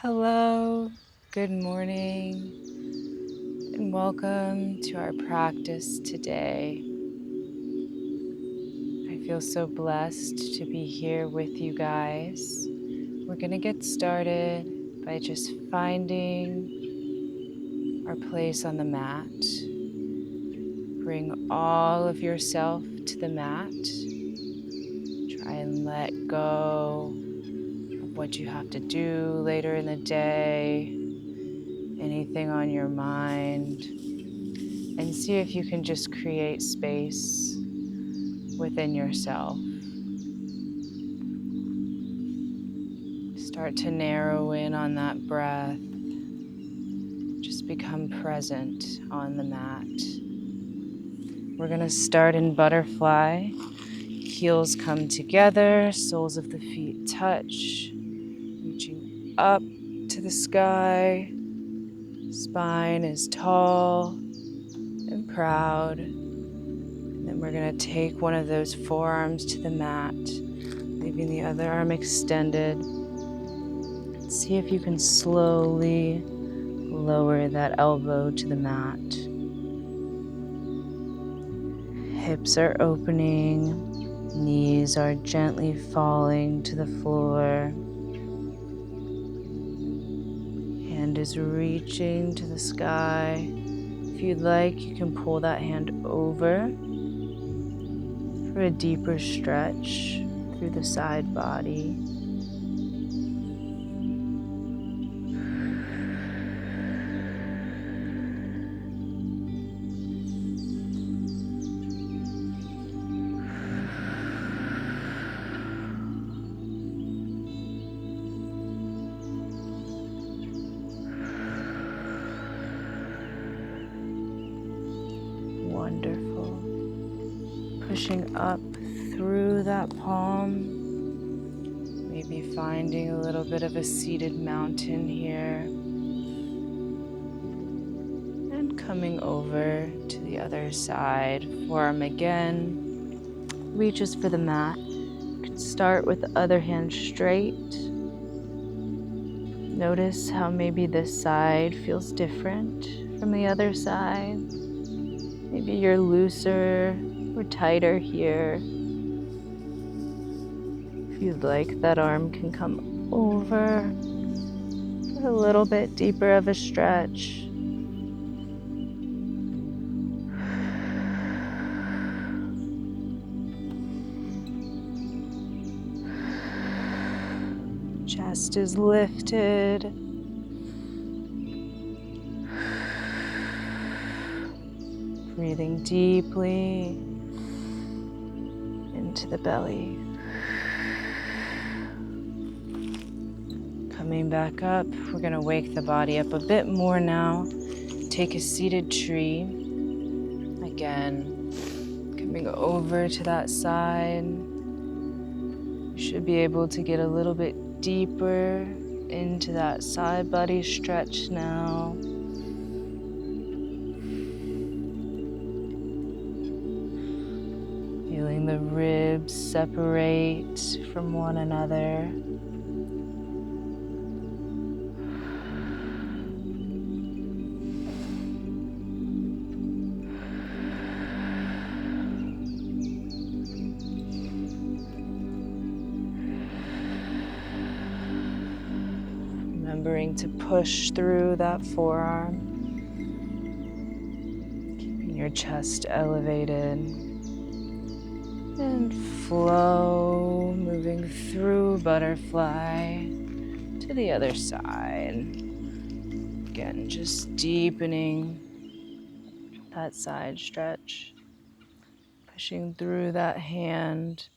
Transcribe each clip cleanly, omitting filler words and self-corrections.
Hello, good morning, and welcome to our practice today. I feel so blessed to be here with you guys. We're going to get started by just finding our place on the mat. Bring all of yourself to the mat. Try and let go of what you have to do later in the day, anything on your mind. And see if you can just create space within yourself. Start to narrow in on that breath. Just become present on the mat. We're going to start in butterfly. Heels come together, soles of the feet touch, reaching up to the sky. Spine is tall and proud. And then we're going to take one of those forearms to the mat, leaving the other arm extended. See if you can slowly lower that elbow to the mat. Hips are opening, knees are gently falling to the floor. Hand is reaching to the sky. If you'd like, you can pull that hand over for a deeper stretch through the side body. Wonderful. Pushing up through that palm. Maybe finding a little bit of a seated mountain here. And coming over to the other side. Forearm again. Reaches for the mat. You can start with the other hand straight. Notice how maybe this side feels different from the other side. Maybe you're looser or tighter here. If you'd like, that arm can come over for a little bit deeper of a stretch. Chest is lifted. Breathing deeply into the belly. Coming back up, we're going to wake the body up a bit more now. Take a seated tree. Again, coming over to that side. You should be able to get a little bit deeper into that side body stretch now. Feeling the ribs separate from one another. Remembering to push through that forearm, keeping your chest elevated, and flow, moving through butterfly to the other side. Again, just deepening that side stretch, pushing through that hand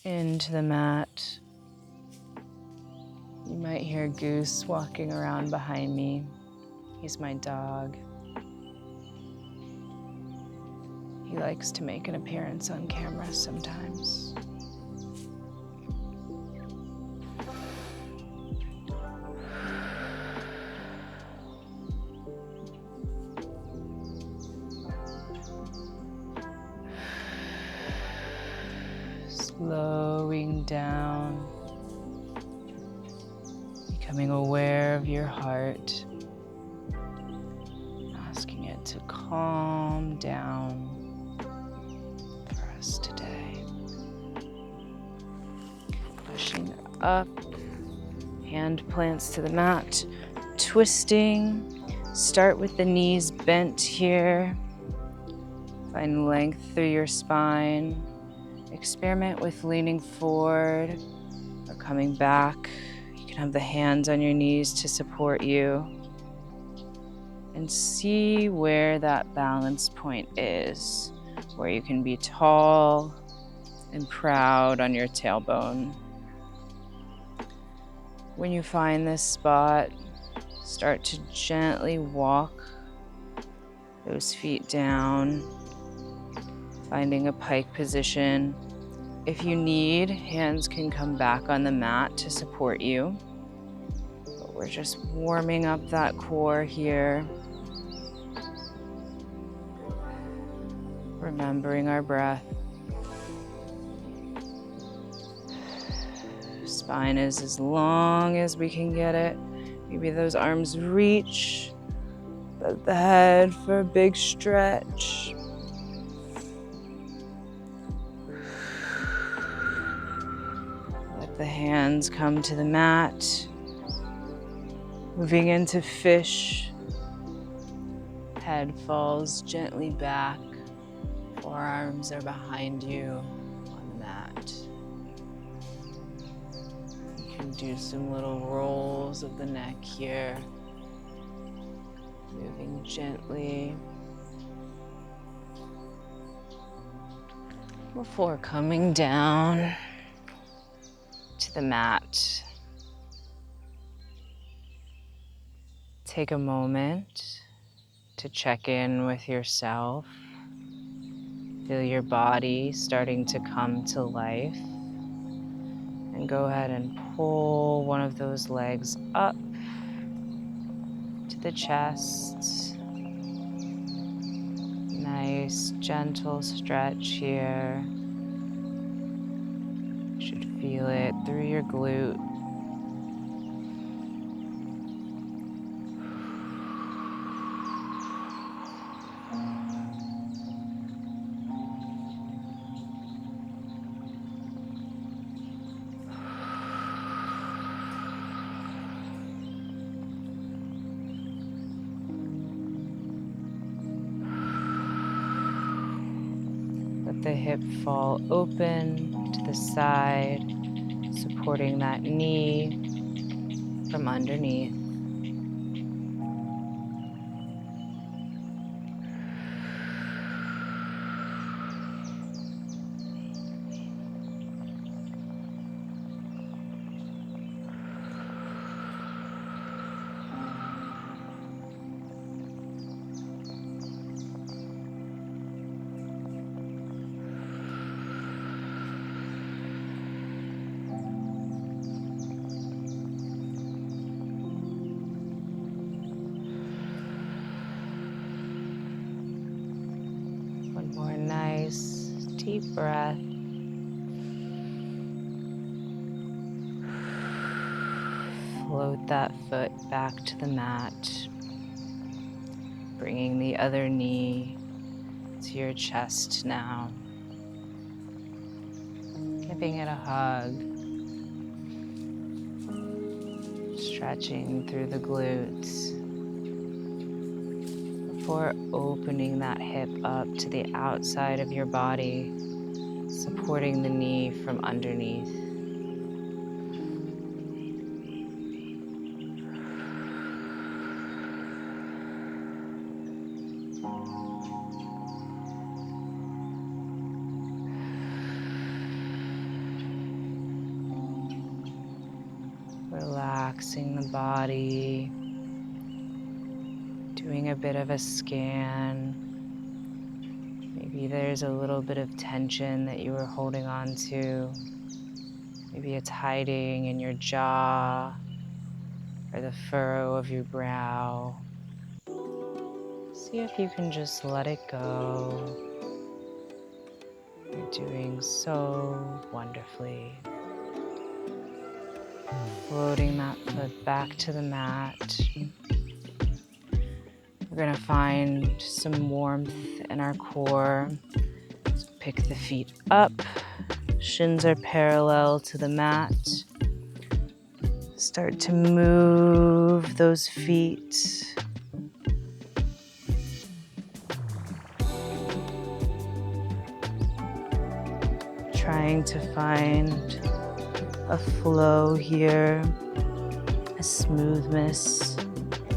into the mat. You might hear Goose walking around behind me. He's my dog. He likes to make an appearance on camera sometimes. Slowing down Becoming aware of your heart, asking it to calm down for us today. Pushing up, hand plants to the mat, twisting. Start with the knees bent here. Find length through your spine. Experiment with leaning forward or coming back. You can have the hands on your knees to support you. And see where that balance point is, where you can be tall and proud on your tailbone. When you find this spot, start to gently walk those feet down, finding a pike position. If you need, hands can come back on the mat to support you. But we're just warming up that core here. Remembering our breath. Spine is as long as we can get it. Maybe those arms reach, but the head for a big stretch. Let the hands come to the mat. Moving into fish. Head falls gently back. Forearms are behind you on the mat. You can do some little rolls of the neck here. Moving gently before coming down to the mat. Take a moment to check in with yourself. Feel your body starting to come to life. And go ahead and pull one of those legs up to the chest. Nice, gentle stretch here. You should feel it through your glute. Let the hip fall open to the side, supporting that knee from underneath. One more nice deep breath. Float that foot back to the mat, bringing the other knee to your chest now. Giving it a hug. Stretching through the glutes before opening that hip up to the outside of your body, supporting the knee from underneath. Relaxing the body, doing a bit of a scan. Maybe there's a little bit of tension that you were holding on to. Maybe it's hiding in your jaw or the furrow of your brow. See if you can just let it go. You're doing so wonderfully. Floating that foot back to the mat. We're gonna find some warmth in our core. So pick the feet up. Shins are parallel to the mat. Start to move those feet. Trying to find a flow here, a smoothness.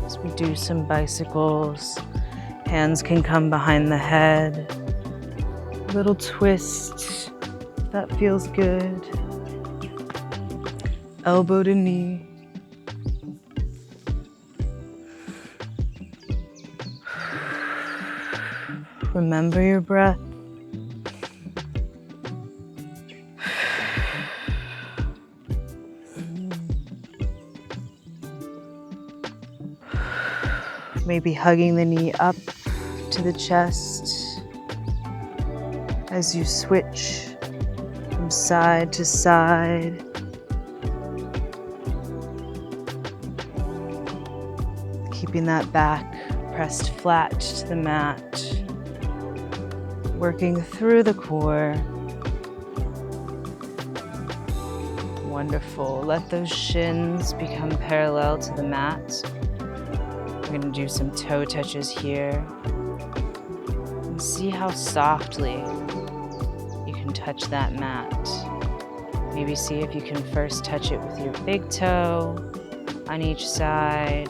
As we do some bicycles, hands can come behind the head. A little twist, that feels good. Elbow to knee. Remember your breath. Maybe hugging the knee up to the chest as you switch from side to side. Keeping that back pressed flat to the mat. Working through the core. Wonderful. Let those shins become parallel to the mat. We're going to do some toe touches here. And see how softly you can touch that mat. Maybe see if you can first touch it with your big toe on each side.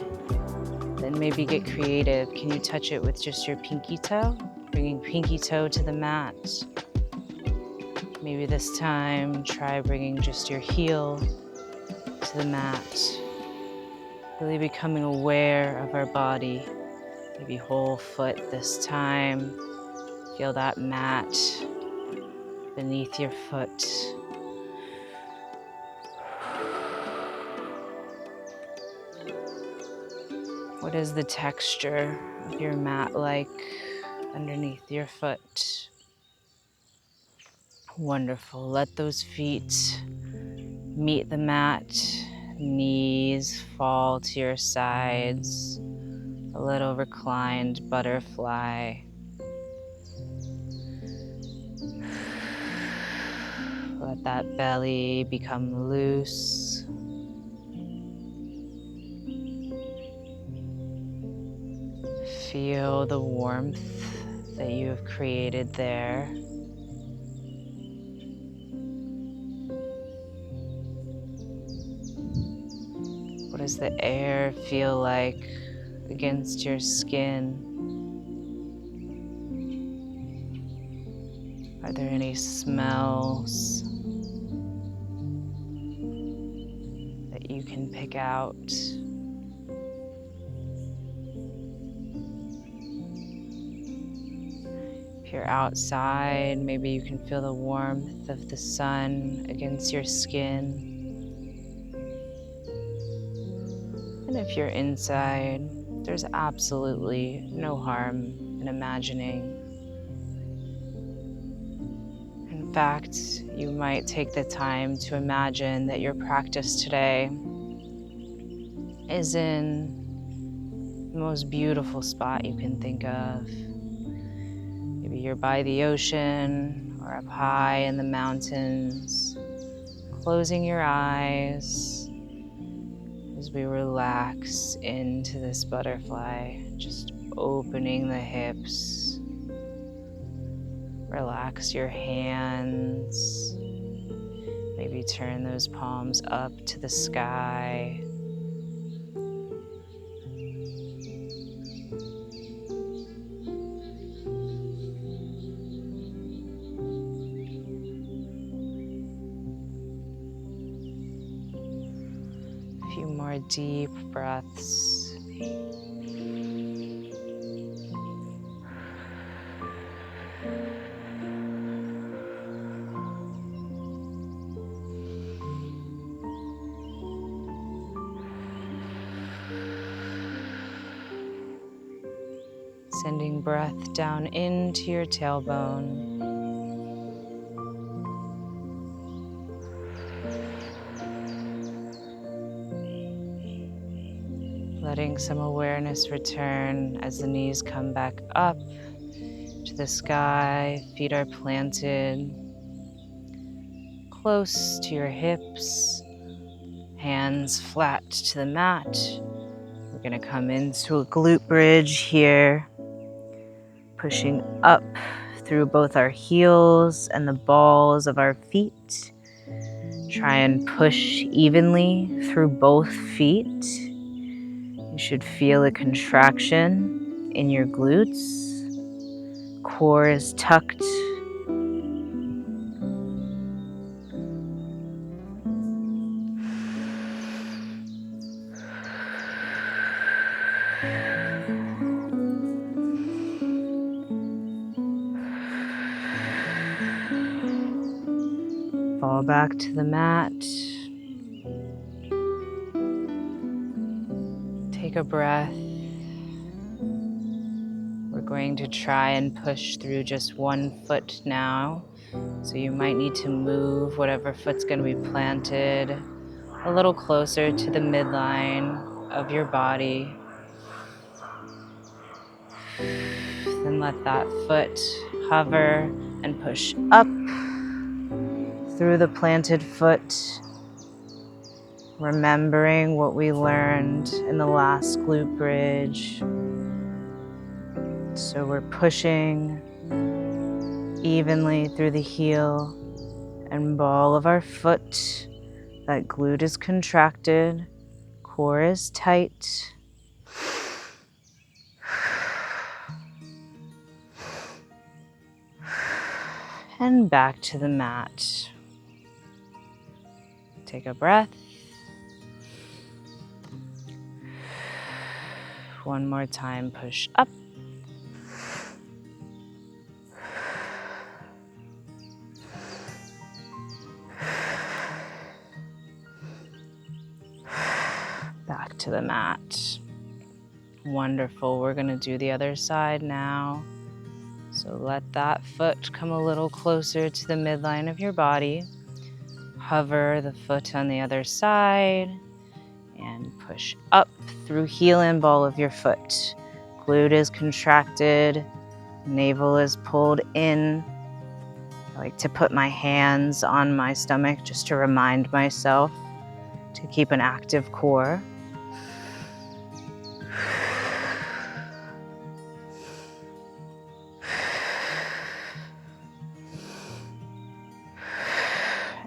Then maybe get creative. Can you touch it with just your pinky toe? Bringing pinky toe to the mat. Maybe this time try bringing just your heel to the mat. Really becoming aware of our body. Maybe whole foot this time. Feel that mat beneath your foot. What is the texture of your mat like underneath your foot? Wonderful. Let those feet meet the mat. Knees fall to your sides. A little reclined butterfly. Let that belly become loose. Feel the warmth that you have created there. What does the air feel like against your skin? Are there any smells that you can pick out? If you're outside, maybe you can feel the warmth of the sun against your skin. And if you're inside, there's absolutely no harm in imagining. In fact, you might take the time to imagine that your practice today is in the most beautiful spot you can think of. Maybe you're by the ocean or up high in the mountains, closing your eyes as we relax into this butterfly, just opening the hips. Relax your hands. Maybe turn those palms up to the sky. A few more deep breaths. Sending breath down into your tailbone. Letting some awareness return as the knees come back up to the sky, feet are planted close to your hips, hands flat to the mat. We're going to come into a glute bridge here, pushing up through both our heels and the balls of our feet. Try and push evenly through both feet. You should feel a contraction in your glutes. Core is tucked. Fall back to the mat. Take a breath. We're going to try and push through just one foot now. So you might need to move whatever foot's going to be planted a little closer to the midline of your body. Then let that foot hover and push up through the planted foot, remembering what we learned in the last glute bridge. So we're pushing evenly through the heel and ball of our foot. That glute is contracted, core is tight. And back to the mat. Take a breath. One more time, push up. Back to the mat. Wonderful. We're going to do the other side now. So let that foot come a little closer to the midline of your body. Hover the foot on the other side and push up through heel and ball of your foot. Glute is contracted, navel is pulled in. I like to put my hands on my stomach just to remind myself to keep an active core.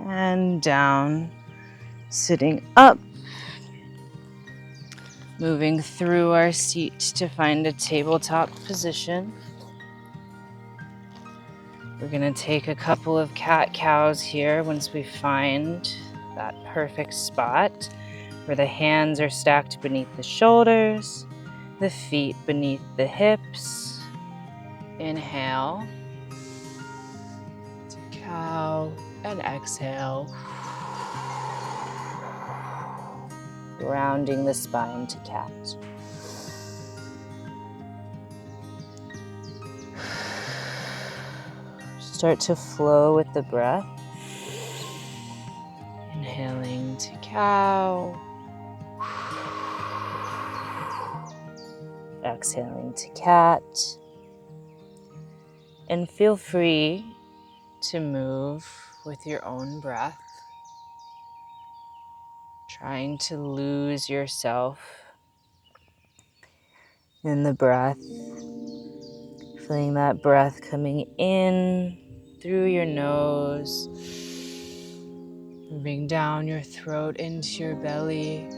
And down, sitting up, moving through our seat to find a tabletop position. We're going to take a couple of cat-cows here once we find that perfect spot where the hands are stacked beneath the shoulders, the feet beneath the hips. Inhale to cow and exhale. Rounding the spine to cat. Start to flow with the breath. Inhaling to cow. Exhaling to cat. And feel free to move with your own breath. Trying to lose yourself in the breath. Feeling that breath coming in through your nose, moving down your throat into your belly.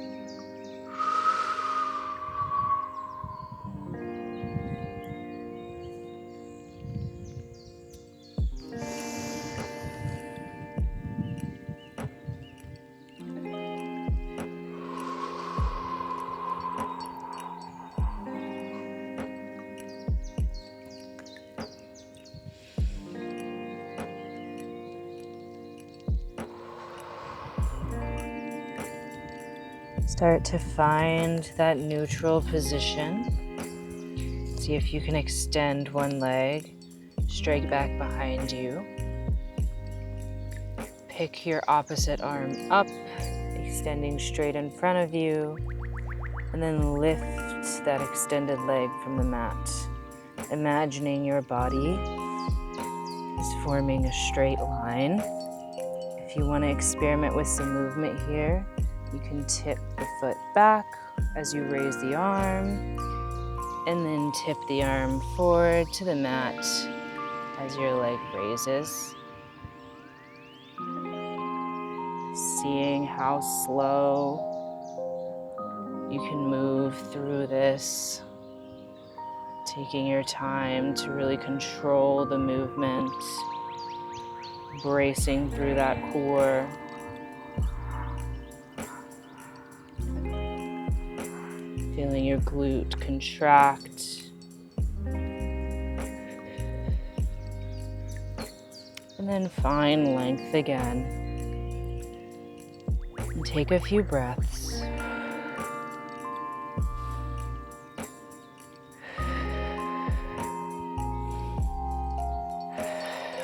Start to find that neutral position. See if you can extend one leg straight back behind you. Pick your opposite arm up, extending straight in front of you. And then lift that extended leg from the mat, imagining your body is forming a straight line. If you want to experiment with some movement here, you can tip the foot back as you raise the arm, and then tip the arm forward to the mat as your leg raises. Seeing how slow you can move through this, taking your time to really control the movement, bracing through that core. Feeling your glute contract. And then find length again. And take a few breaths.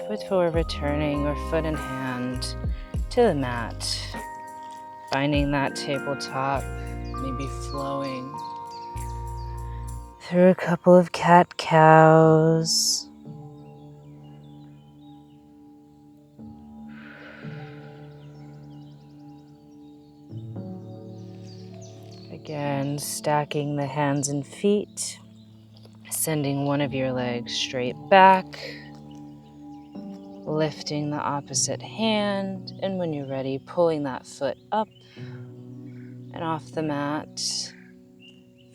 Before returning your foot in hand to the mat, finding that tabletop, maybe flowing through a couple of cat-cows. Again, stacking the hands and feet, sending one of your legs straight back, lifting the opposite hand, and when you're ready, pulling that foot up and off the mat,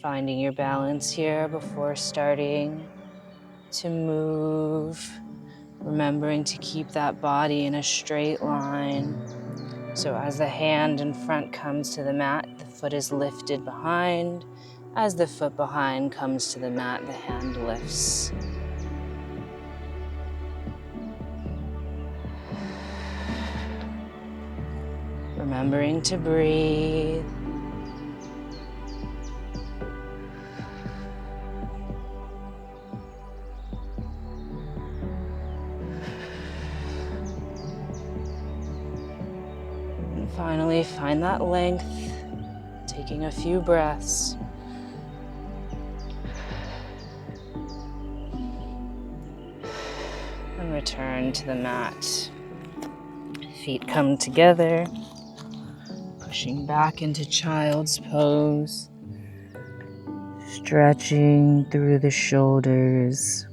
finding your balance here before starting to move, remembering to keep that body in a straight line. So as the hand in front comes to the mat, the foot is lifted behind. As the foot behind comes to the mat, the hand lifts. Remembering to breathe. And finally, find that length, taking a few breaths. And return to the mat. Feet come together, pushing back into child's pose. Stretching through the shoulders,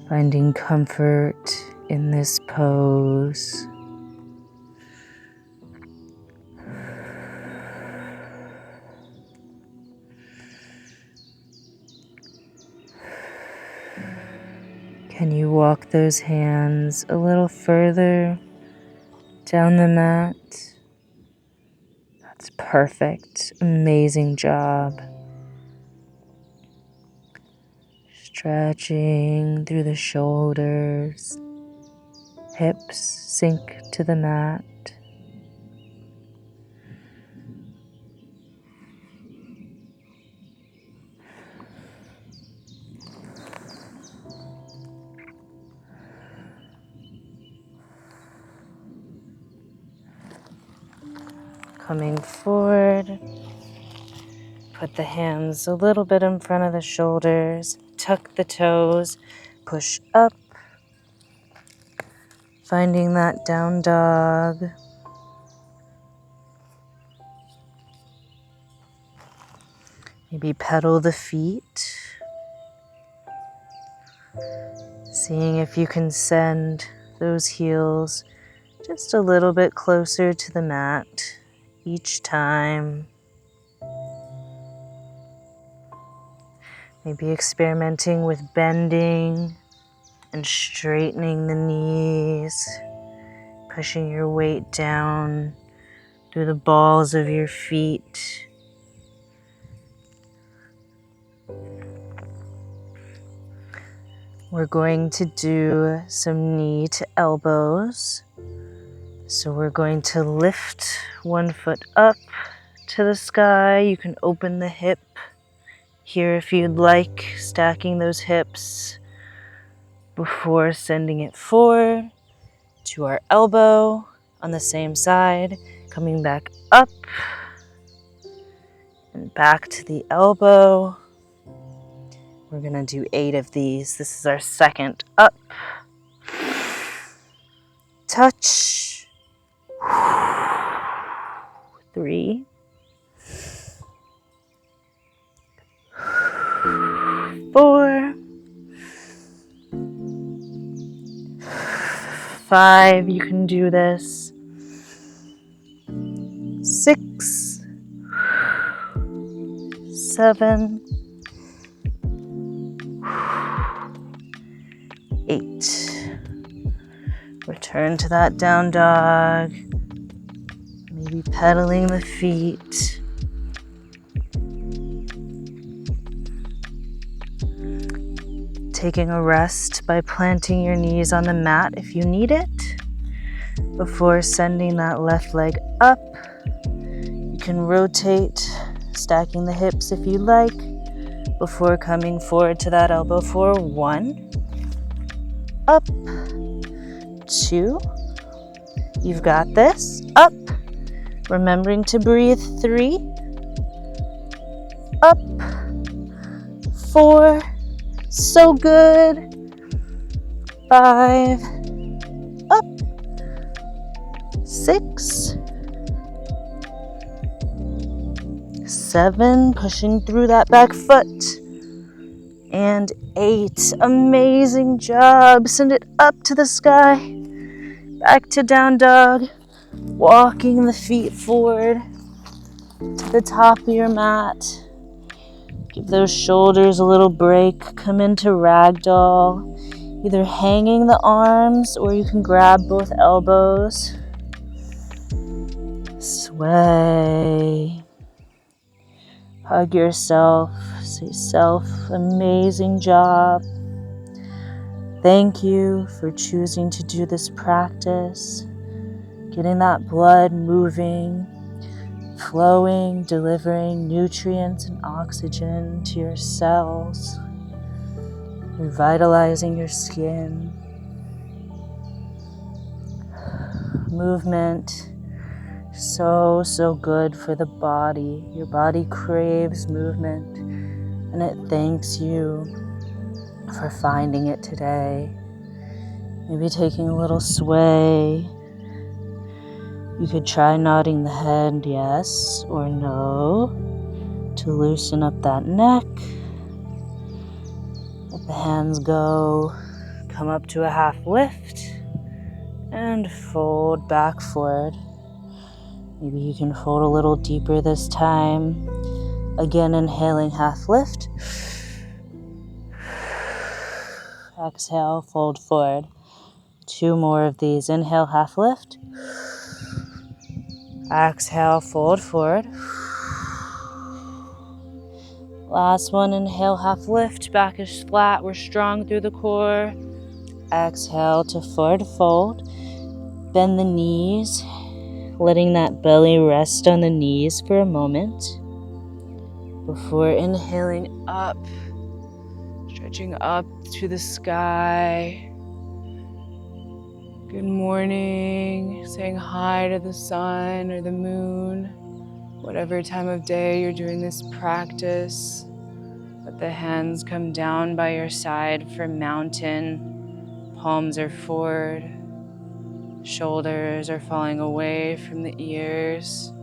finding comfort in this pose. Can you walk those hands a little further down the mat? That's perfect. Amazing job. Stretching through the shoulders, hips sink to the mat. Coming forward, put the hands a little bit in front of the shoulders, tuck the toes, push up, finding that down dog. Maybe pedal the feet, seeing if you can send those heels just a little bit closer to the mat each time. Maybe experimenting with bending and straightening the knees, pushing your weight down through the balls of your feet. We're going to do some knee to elbows. So we're going to lift one foot up to the sky. You can open the hip here if you'd like, stacking those hips before sending it forward to our elbow on the same side, coming back up And back to the elbow. We're going to do 8 of these. This is our second. Up. Touch. 3. 4. 5. You can do this. 6. 7. 8. Return to that down dog. Maybe pedaling the feet. Taking a rest by planting your knees on the mat if you need it. Before sending that left leg up, you can rotate, stacking the hips if you like, before coming forward to that elbow for 1. Up. 2. You've got this. Up. Remembering to breathe. 3. Up. 4. So good. 5. Up. 6. 7. Pushing through that back foot. And 8. Amazing job. Send it up to the sky. Back to down dog. Walking the feet forward to the top of your mat. Give those shoulders a little break. Come into ragdoll. Either hanging the arms or you can grab both elbows. Sway. Hug yourself. Say self, amazing job. Thank you for choosing to do this practice. Getting that blood moving, flowing, delivering nutrients and oxygen to your cells. Revitalizing your skin. Movement, so good for the body. Your body craves movement, and it thanks you for finding it today. Maybe taking a little sway. You could try nodding the head yes or no to loosen up that neck. Let the hands go. Come up to a half lift and fold back forward. Maybe you can fold a little deeper this time. Again, inhaling, half lift. Exhale, fold forward. 2 more of these. Inhale, half lift. Exhale, fold forward. Last one, inhale, half lift. Back is flat. We're strong through the core. Exhale to forward fold. Bend the knees, letting that belly rest on the knees for a moment before inhaling up, stretching up to the sky. Good morning, saying hi to the sun or the moon, whatever time of day you're doing this practice. Let the hands come down by your side for mountain. Palms are forward. Shoulders are falling away from the ears.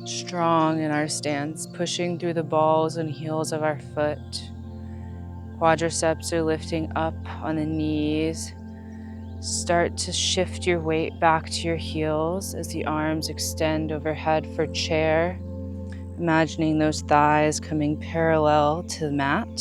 Strong in our stance, pushing through the balls and heels of our foot. Quadriceps are lifting up on the knees. Start to shift your weight back to your heels as the arms extend overhead for chair. Imagining those thighs coming parallel to the mat.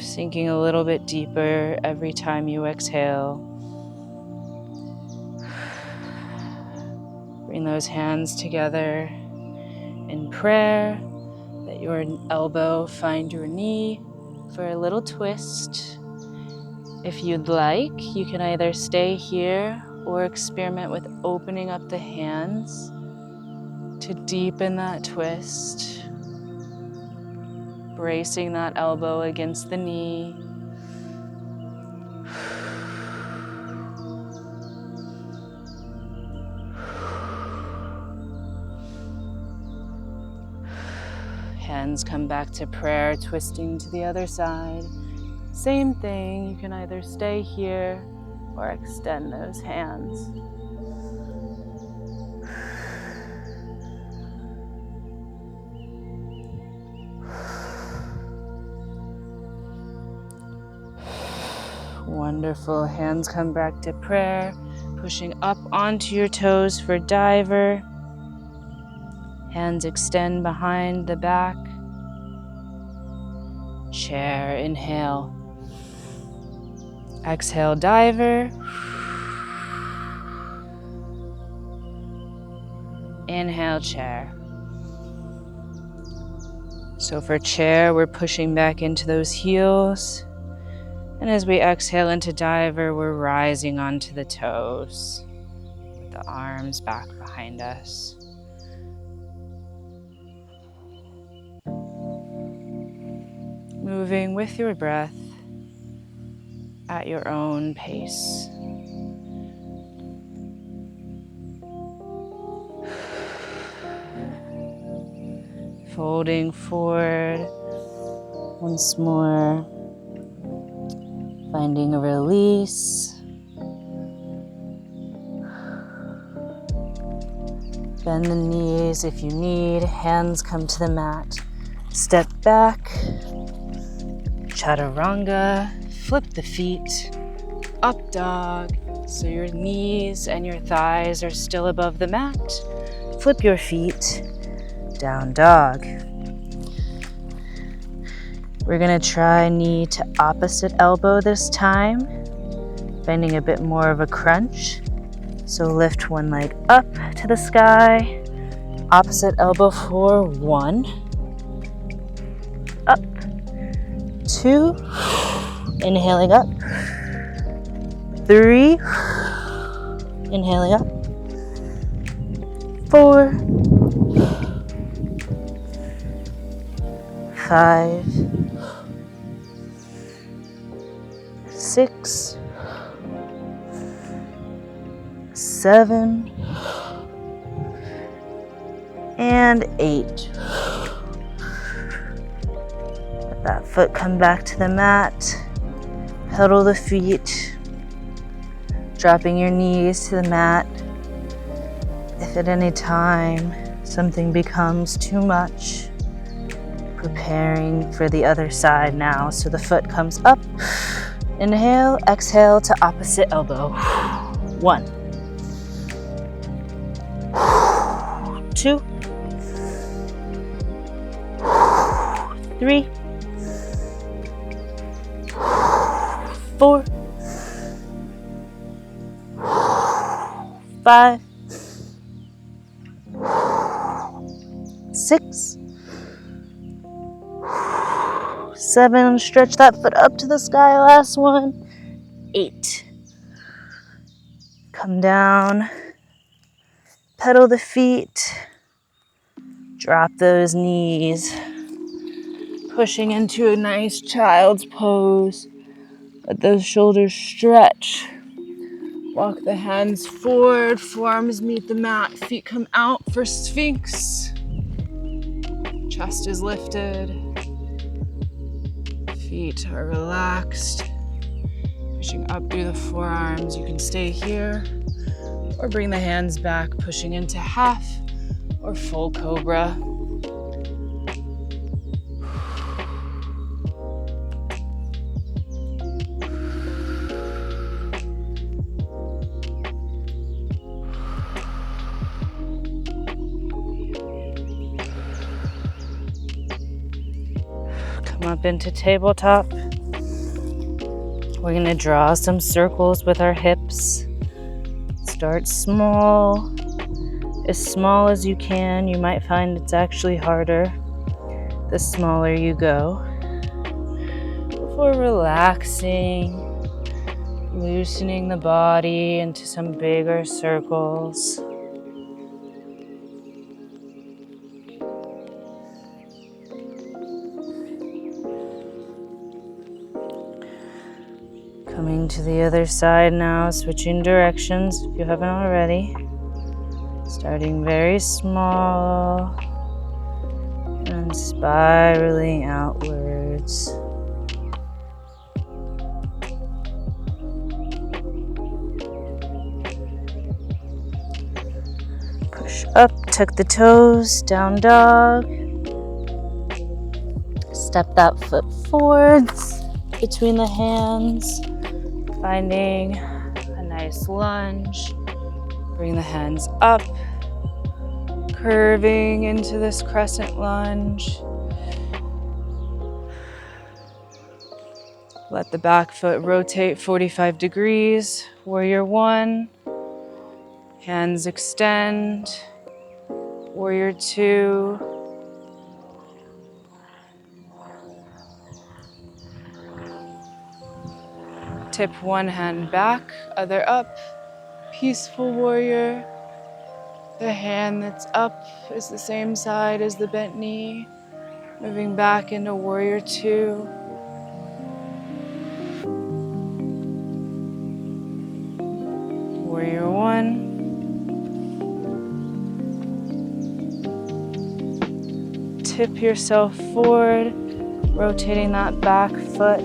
Sinking a little bit deeper every time you exhale. Bring those hands together in prayer. Let your elbow find your knee for a little twist. If you'd like, you can either stay here or experiment with opening up the hands to deepen that twist. Bracing that elbow against the knee. Hands come back to prayer, twisting to the other side. Same thing, you can either stay here or extend those hands. Wonderful. Hands come back to prayer, pushing up onto your toes for diver. Hands extend behind the back. Chair, inhale. Exhale, diver. Inhale, chair. So for chair, we're pushing back into those heels. And as we exhale into diver, we're rising onto the toes with the arms back behind us. Moving with your breath at your own pace. Folding forward once more. Finding a release. Bend the knees if you need. Hands come to the mat. Step back. Chaturanga. Flip the feet. Up dog. So your knees and your thighs are still above the mat. Flip your feet. Down dog. We're gonna try knee to opposite elbow this time, finding a bit more of a crunch. So lift one leg up to the sky, opposite elbow for 1, up, 2, inhaling up, 3, inhaling up, 4, 5, 6, 7, and 8. Let that foot come back to the mat. Pedal the feet, dropping your knees to the mat. If at any time something becomes too much, preparing for the other side now. So the foot comes up. Inhale, exhale to opposite elbow. 1, 2, 3, 4, 5, 6, 7, stretch that foot up to the sky, last one, 8. Come down, pedal the feet, drop those knees, pushing into a nice child's pose. Let those shoulders stretch. Walk the hands forward, forearms meet the mat, feet come out for Sphinx. Chest is lifted. Feet are relaxed. Pushing up through the forearms. You can stay here or bring the hands back, pushing into half or full cobra. Come up into tabletop. We're going to draw some circles with our hips. Start small as you can. You might find it's actually harder the smaller you go. Before relaxing, loosening the body into some bigger circles. Coming to the other side now, switching directions if you haven't already. Starting very small and and spiraling outwards. Push up, tuck the toes, down dog. Step that foot forwards between the hands, finding a nice lunge. Bring the hands up, curving into this crescent lunge. Let the back foot rotate 45 degrees. Warrior one. Hands extend. Warrior two. Tip one hand back, other up. Peaceful warrior. The hand that's up is the same side as the bent knee. Moving back into warrior two. Warrior one. Tip yourself forward, rotating that back foot.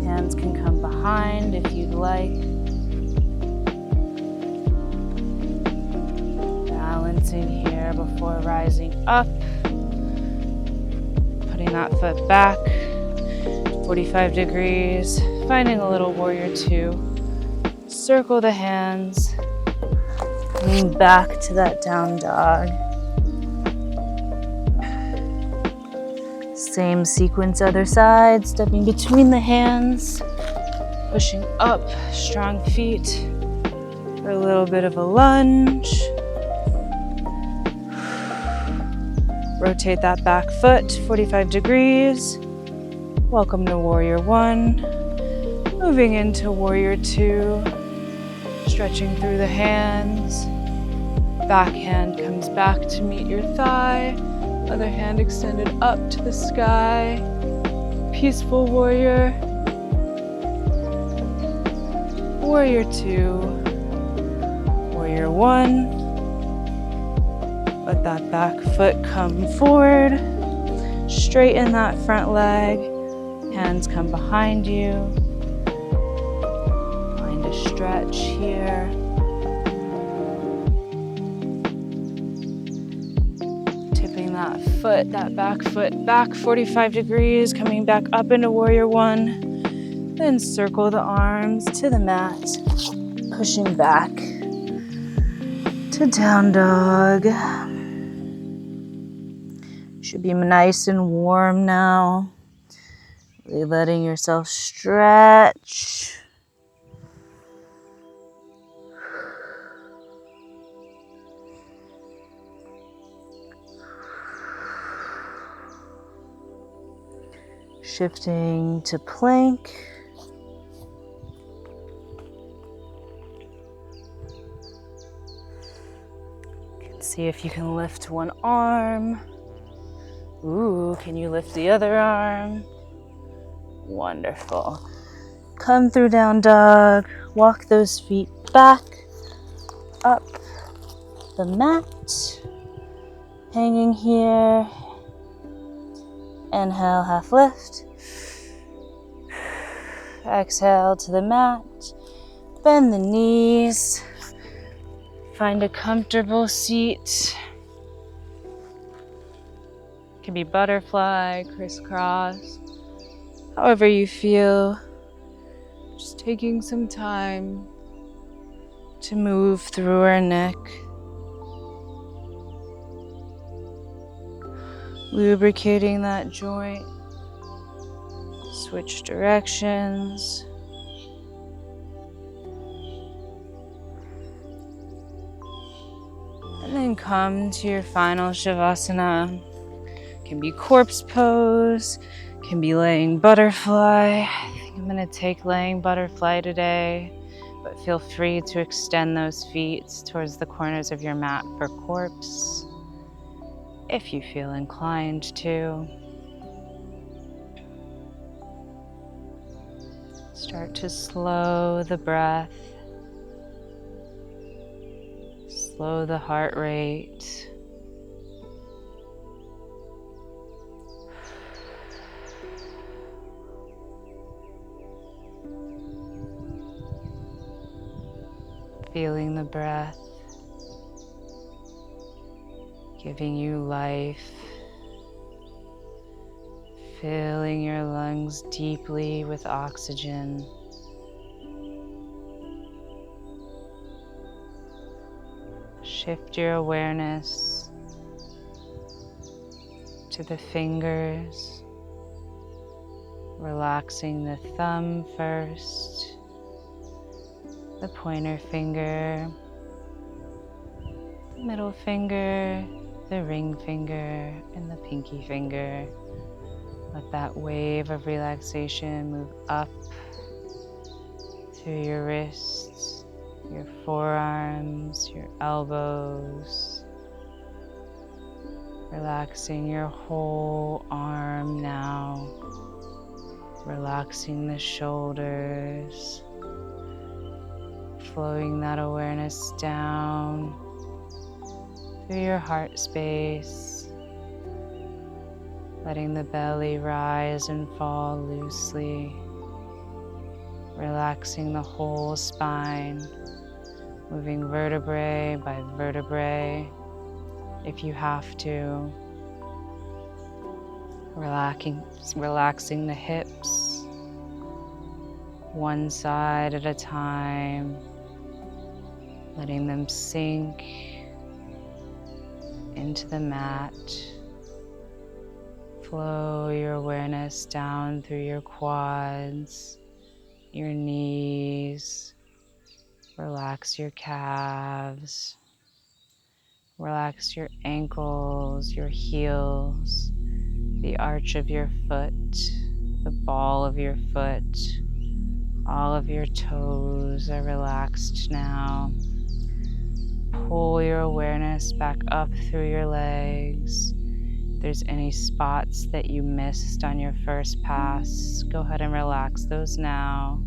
Hands can come behind if you'd like. Balancing here before rising up. Putting that foot back, 45 degrees. Finding a little warrior two. Circle the hands. Coming back to that down dog. Same sequence, other side, stepping between the hands, pushing up, strong feet for a little bit of a lunge. Rotate that back foot, 45 degrees. Welcome to warrior one. Moving into warrior two, stretching through the hands. Back hand comes back to meet your thigh. Other hand extended up to the sky. Peaceful warrior. Warrior two. Warrior one. Let that back foot come forward. Straighten that front leg. Hands come behind you. Find a stretch here. That back foot back 45 degrees, coming back up into warrior one. Then circle the arms to the mat, pushing back to down dog. Should be nice and warm now. Really letting yourself stretch. Shifting to plank. See if you can lift one arm. Ooh, can you lift the other arm? Wonderful. Come through down dog. Walk those feet back, up the mat. Hanging here. Inhale, half lift. Exhale to the mat. Bend the knees. Find a comfortable seat. It can be butterfly, crisscross, however you feel. Just taking some time to move through our neck. Lubricating that joint. Switch directions. And then come to your final Shavasana. Can be corpse pose, can be laying butterfly. I think I'm gonna take laying butterfly today, but feel free to extend those feet towards the corners of your mat for corpse, if you feel inclined to. Start to slow the breath, slow the heart rate. feeling the breath, giving you life, filling your lungs deeply with oxygen. Shift your awareness to the fingers, relaxing the thumb first, the pointer finger, the middle finger, the ring finger, and the pinky finger. Let that wave of relaxation move up through your wrists, your forearms, your elbows, relaxing your whole arm now, relaxing the shoulders, flowing that awareness down through your heart space, letting the belly rise and fall loosely, relaxing the whole spine, moving vertebrae by vertebrae if you have to, relaxing the hips one side at a time, letting them sink into the mat. Flow your awareness down through your quads, your knees, relax your calves, relax your ankles, your heels, the arch of your foot, the ball of your foot. All of your toes are relaxed now. Pull your awareness back up through your legs. If there's any spots that you missed on your first pass, go ahead and relax those now.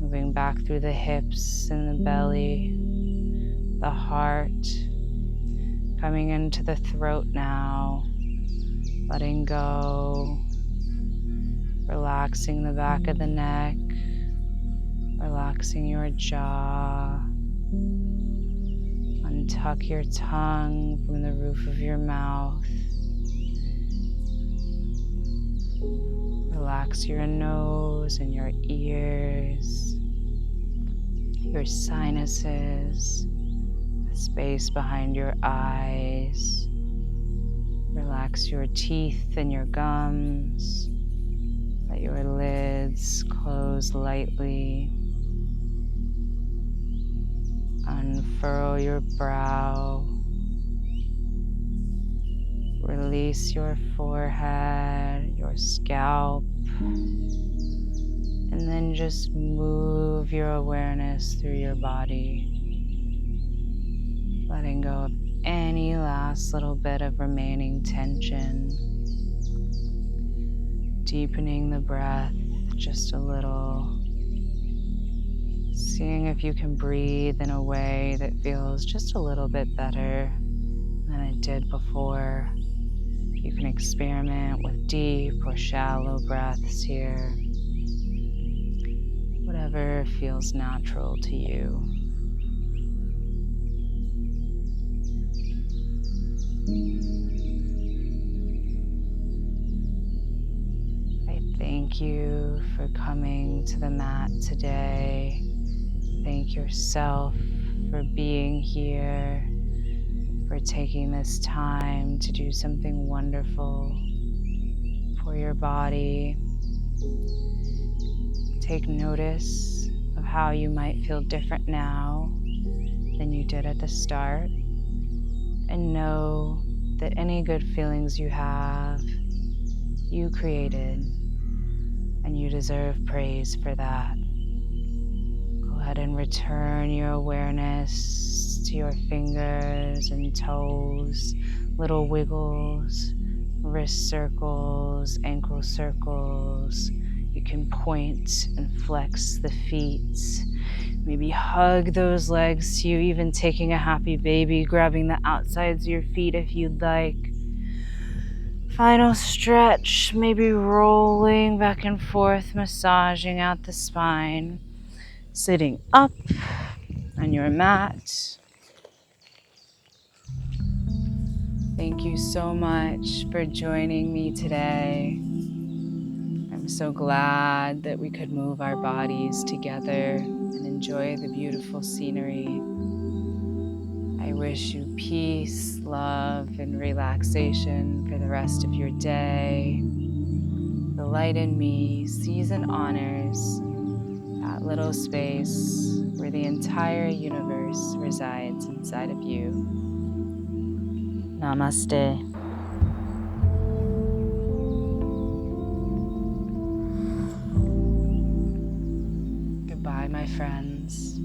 Moving back through the hips and the belly, the heart, coming into the throat now, letting go, relaxing the back of the neck, relaxing your jaw. Untuck your tongue from the roof of your mouth. Relax your nose and your ears, your sinuses, the space behind your eyes. Relax your teeth and your gums. Let your lids close lightly. Unfurl your brow. Release your forehead, your scalp, and then just move your awareness through your body, letting go of any last little bit of remaining tension, deepening the breath just a little, seeing if you can breathe in a way that feels just a little bit better than it did before. You can experiment with deep or shallow breaths here, whatever feels natural to you. I thank you for coming to the mat today. Thank yourself for being here, for taking this time to do something wonderful for your body. Take notice of how you might feel different now than you did at the start, and know that any good feelings you have, you created, and you deserve praise for that. Go ahead and return your awareness to your fingers and toes, little wiggles, wrist circles, ankle circles. You can point and flex the feet. Maybe hug those legs to you, even taking a happy baby, grabbing the outsides of your feet if you'd like. Final stretch, maybe rolling back and forth, massaging out the spine. Sitting up, on your mat. Thank you so much for joining me today. I'm so glad that we could move our bodies together and enjoy the beautiful scenery. I wish you peace, love, and relaxation for the rest of your day. The light in me sees and honors that little space where the entire universe resides inside of you. Namaste. Goodbye, my friends.